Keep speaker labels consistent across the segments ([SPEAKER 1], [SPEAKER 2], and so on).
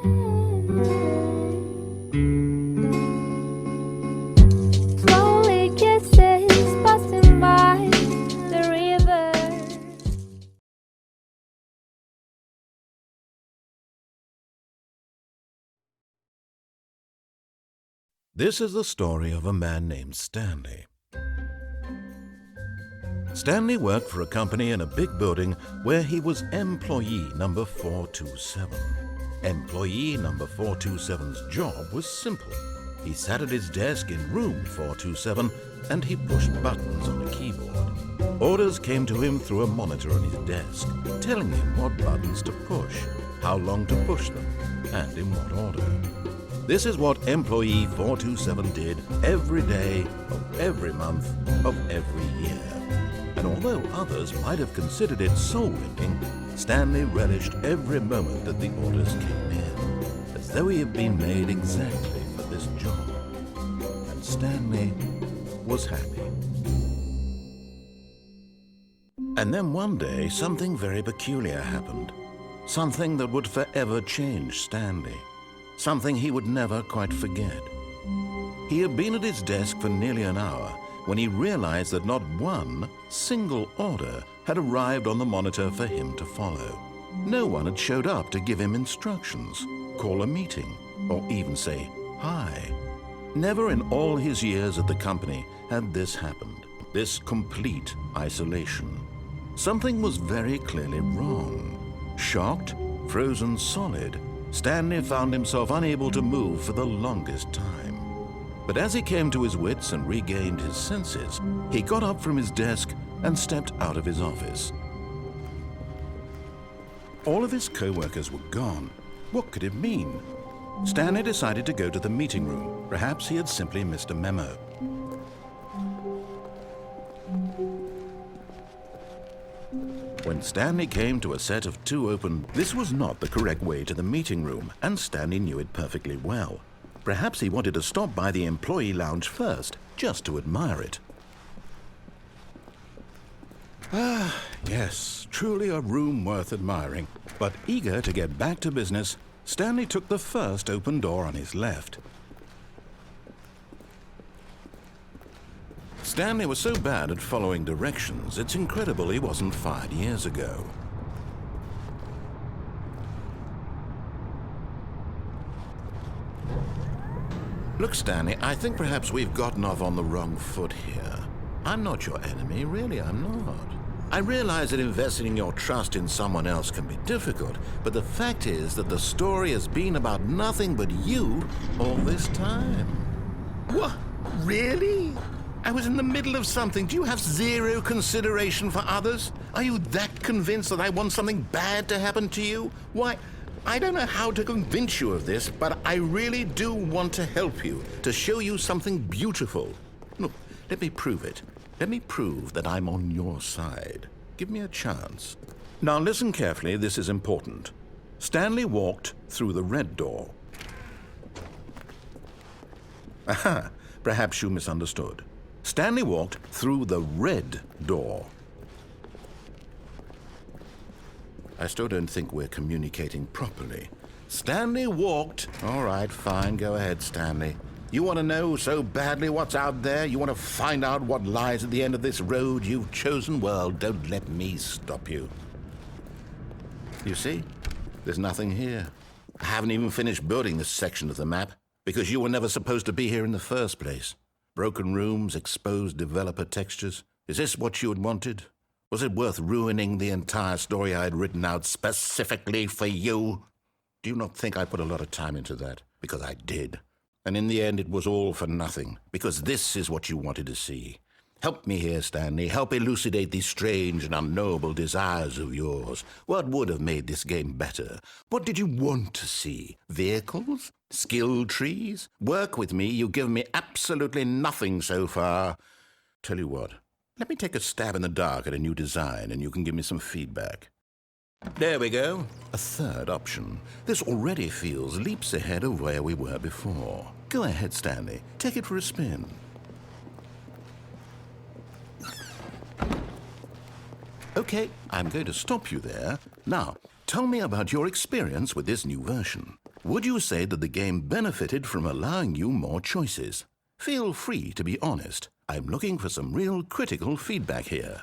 [SPEAKER 1] Slowly kisses passing by the river.
[SPEAKER 2] This is the story of a man named Stanley. Stanley worked for a company in a big building where he was employee number 427. Employee number 427's job was simple. He sat at his desk in room 427 and he pushed buttons on a keyboard. Orders came to him through a monitor on his desk, telling him what buttons to push, how long to push them, and in what order. This is what employee 427 did every day of every month of every year. And although others might have considered it soul-winning, Stanley relished every moment that the orders came in, as though he had been made exactly for this job. And Stanley was happy. And then one day, something very peculiar happened. Something that would forever change Stanley. Something he would never quite forget. He had been at his desk for nearly an hour when he realized that not one single order had arrived on the monitor for him to follow. No one had showed up to give him instructions, call a meeting, or even say hi. Never in all his years at the company had this happened, this complete isolation. Something was very clearly wrong. Shocked, frozen solid, Stanley found himself unable to move for the longest time. But as he came to his wits and regained his senses, he got up from his desk and stepped out of his office. All of his co-workers were gone. What could it mean? Stanley decided to go to the meeting room. Perhaps he had simply missed a memo. When Stanley came to a set of two open, this was not the correct way to the meeting room, and Stanley knew it perfectly well. Perhaps he wanted to stop by the employee lounge first, just to admire it. Ah, yes, truly a room worth admiring. But eager to get back to business, Stanley took the first open door on his left. Stanley was so bad at following directions, it's incredible he wasn't fired years ago. Look, Stanley, I think perhaps we've gotten off on the wrong foot here. I'm not your enemy, really, I'm not. I realize that investing your trust in someone else can be difficult, but the fact is that the story has been about nothing but you all this time. What? Really? I was in the middle of something. Do you have zero consideration for others? Are you that convinced that I want something bad to happen to you? Why, I don't know how to convince you of this, but I really do want to help you, to show you something beautiful. Look, let me prove it. Let me prove that I'm on your side. Give me a chance. Now listen carefully, this is important. Stanley walked through the red door. Aha, perhaps you misunderstood. Stanley walked through the red door. I still don't think we're communicating properly. Stanley walked... All right, fine, go ahead, Stanley. You want to know so badly what's out there? You want to find out what lies at the end of this road you've chosen? Well, don't let me stop you. You see? There's nothing here. I haven't even finished building this section of the map, because you were never supposed to be here in the first place. Broken rooms, exposed developer textures. Is this what you had wanted? Was it worth ruining the entire story I had written out specifically for you? Do you not think I put a lot of time into that? Because I did. And in the end, it was all for nothing. Because this is what you wanted to see. Help me here, Stanley. Help elucidate these strange and unknowable desires of yours. What would have made this game better? What did you want to see? Vehicles? Skill trees? Work with me. You've given me absolutely nothing so far. Tell you what, let me take a stab in the dark at a new design and you can give me some feedback. There we go. A third option. This already feels leaps ahead of where we were before. Go ahead, Stanley. Take it for a spin. Okay, I'm going to stop you there. Now, tell me about your experience with this new version. would you say that the game benefited from allowing you more choices? Feel free to be honest. I'm looking for some real critical feedback here.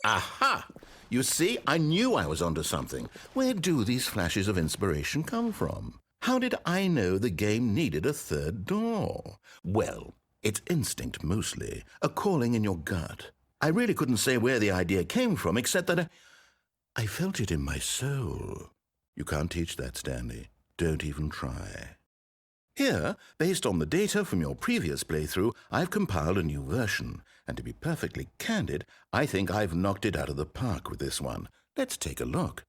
[SPEAKER 2] Aha! You see, I knew I was onto something. Where do these flashes of inspiration come from? How did I know the game needed a third door? Well, it's instinct mostly, a calling in your gut. I really couldn't say where the idea came from, except that I felt it in my soul. You can't teach that, Stanley. Don't even try. Here, based on the data from your previous playthrough, I've compiled a new version. And to be perfectly candid, I think I've knocked it out of the park with this one. Let's take a look.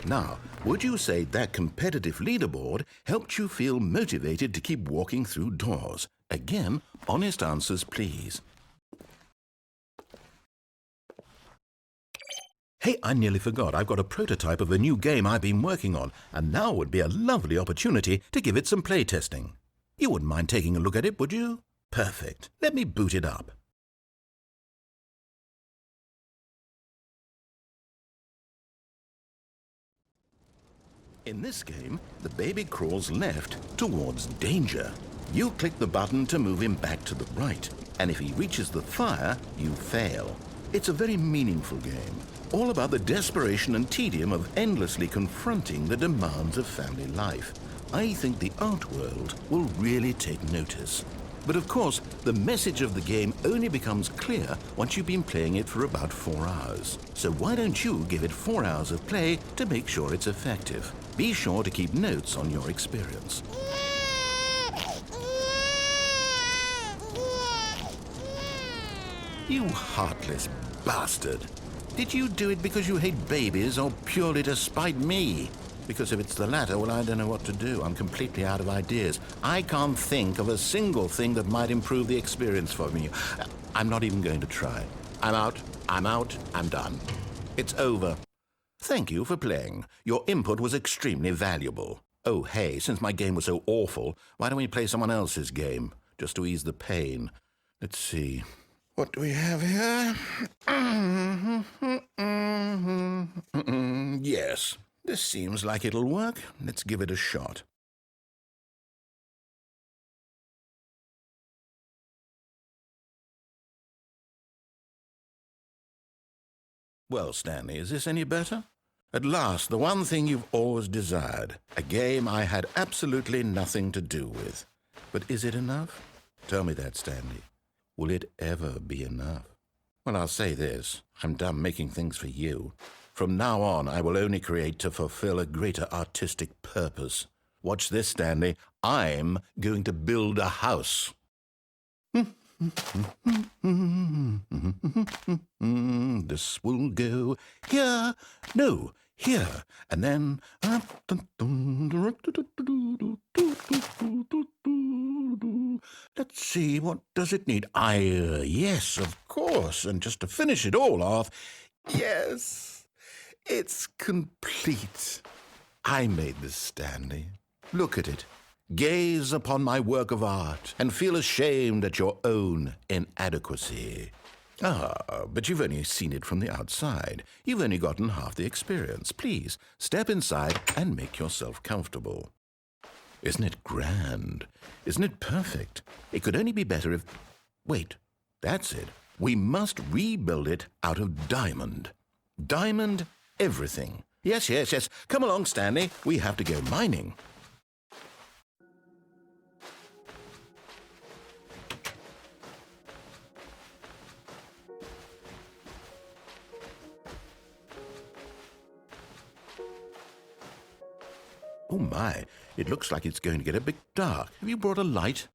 [SPEAKER 2] Now, would you say that competitive leaderboard helped you feel motivated to keep walking through doors? Again, honest answers, please. Hey, I nearly forgot. I've got a prototype of a new game I've been working on, and now would be a lovely opportunity to give it some play testing. You wouldn't mind taking a look at it, would you? Perfect. Let me boot it up. In this game, the baby crawls left towards danger. You click the button to move him back to the right, and if he reaches the fire, you fail. It's a very meaningful game, all about the desperation and tedium of endlessly confronting the demands of family life. I think the art world will really take notice. But of course, the message of the game only becomes clear once you've been playing it for about 4 hours. So why don't you give it 4 hours of play to make sure it's effective? Be sure to keep notes on your experience. You heartless bastard. Did you do it because you hate babies or purely to spite me? Because if it's the latter, well, I don't know what to do. I'm completely out of ideas. I can't think of a single thing that might improve the experience for me. I'm not even going to try. I'm out, I'm done. It's over. Thank you for playing. Your input was extremely valuable. Oh, hey, since my game was so awful, why don't we play someone else's game, just to ease the pain? Let's see. What do we have here? Yes. This seems like it'll work. Let's give it a shot. Well, Stanley, is this any better? At last, the one thing you've always desired. A game I had absolutely nothing to do with. But is it enough? Tell me that, Stanley. Will it ever be enough? Well, I'll say this. I'm done making things for you. From now on, I will only create to fulfill a greater artistic purpose. Watch this, Stanley. I'm going to build a house. This will go here. No, here. And then... Let's see, what does it need? Yes, of course. And just to finish it all off, yes, it's complete. I made this, Stanley. Look at it. Gaze upon my work of art and feel ashamed at your own inadequacy. Ah, but you've only seen it from the outside. You've only gotten half the experience. Please, step inside and make yourself comfortable. Isn't it grand? Isn't it perfect? It could only be better if... Wait, that's it. We must rebuild it out of diamond. Diamond everything. Yes, yes, yes. Come along, Stanley. We have to go mining. Oh my, it looks like it's going to get a bit dark. Have you brought a light?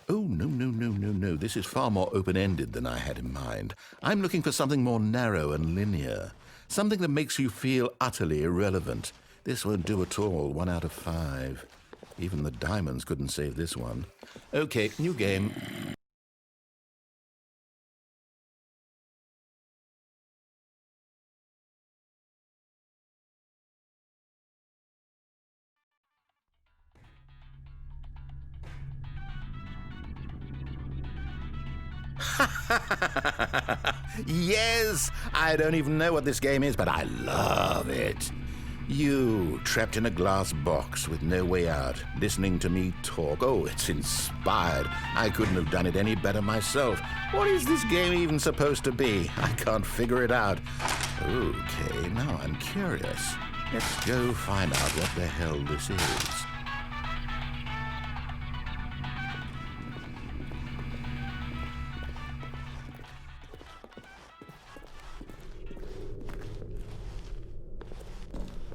[SPEAKER 2] Oh, no, no, no, no, no. This is far more open-ended than I had in mind. I'm looking for something more narrow and linear. Something that makes you feel utterly irrelevant. This won't do at all. 1 out of 5. Even the diamonds couldn't save this one. Okay, new game. Yes! I don't even know what this game is, but I love it. You, trapped in a glass box with no way out, listening to me talk. Oh, it's inspired. I couldn't have done it any better myself. What is this game even supposed to be? I can't figure it out. Okay, now I'm curious. Let's go find out what the hell this is.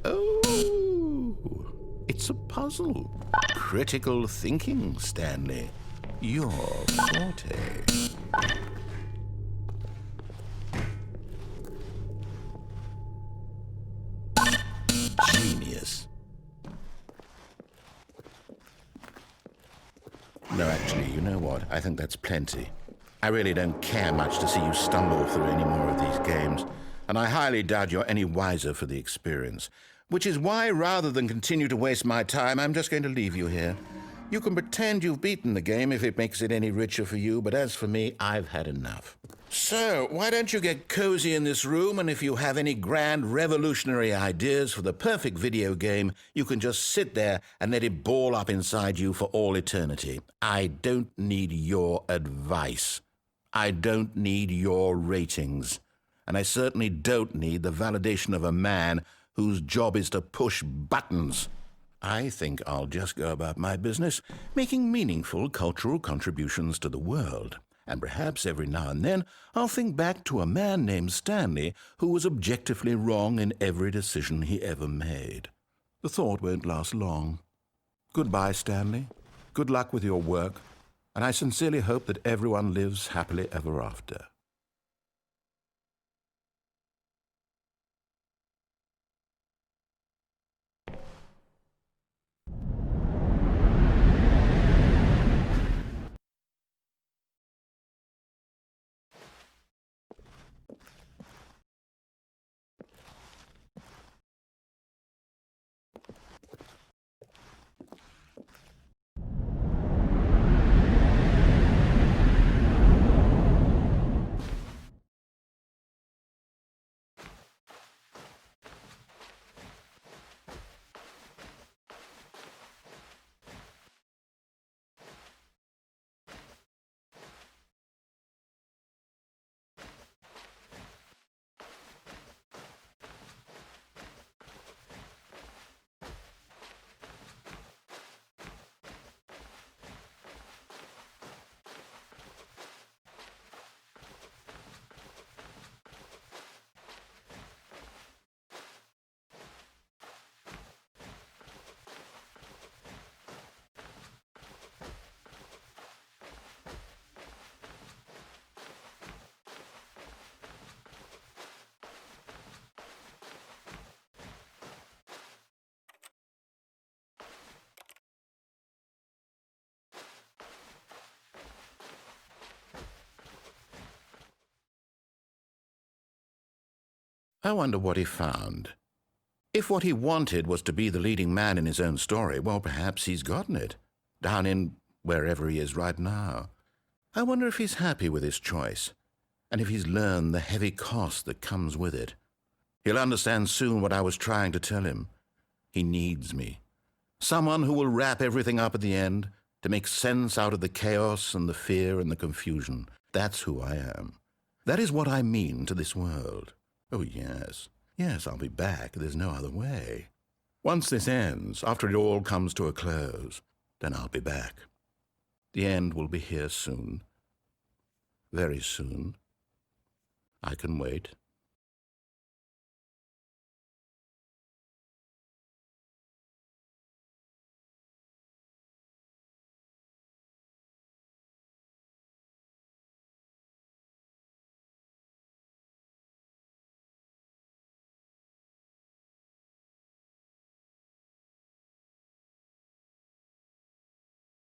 [SPEAKER 2] Oh, it's a puzzle. Critical thinking, Stanley. Your forte. Genius. No, actually, you know what? I think that's plenty. I really don't care much to see you stumble through any more of these games, and I highly doubt you're any wiser for the experience. Which is why, rather than continue to waste my time, I'm just going to leave you here. You can pretend you've beaten the game if it makes it any richer for you, but as for me, I've had enough. So, why don't you get cozy in this room, and if you have any grand revolutionary ideas for the perfect video game, you can just sit there and let it ball up inside you for all eternity. I don't need your advice. I don't need your ratings. And I certainly don't need the validation of a man whose job is to push buttons. I think I'll just go about my business, making meaningful cultural contributions to the world. And perhaps every now and then I'll think back to a man named Stanley who was objectively wrong in every decision he ever made. The thought won't last long. Goodbye, Stanley. Good luck with your work, and I sincerely hope that everyone lives happily ever after. I wonder what he found. If what he wanted was to be the leading man in his own story, well, perhaps he's gotten it, down in wherever he is right now. I wonder if he's happy with his choice, and if he's learned the heavy cost that comes with it. He'll understand soon what I was trying to tell him. He needs me. Someone who will wrap everything up at the end, to make sense out of the chaos and the fear and the confusion. That's who I am. That is what I mean to this world. Oh, yes. Yes, I'll be back. There's no other way. Once this ends, after it all comes to a close, then I'll be back. The end will be here soon. Very soon. I can wait.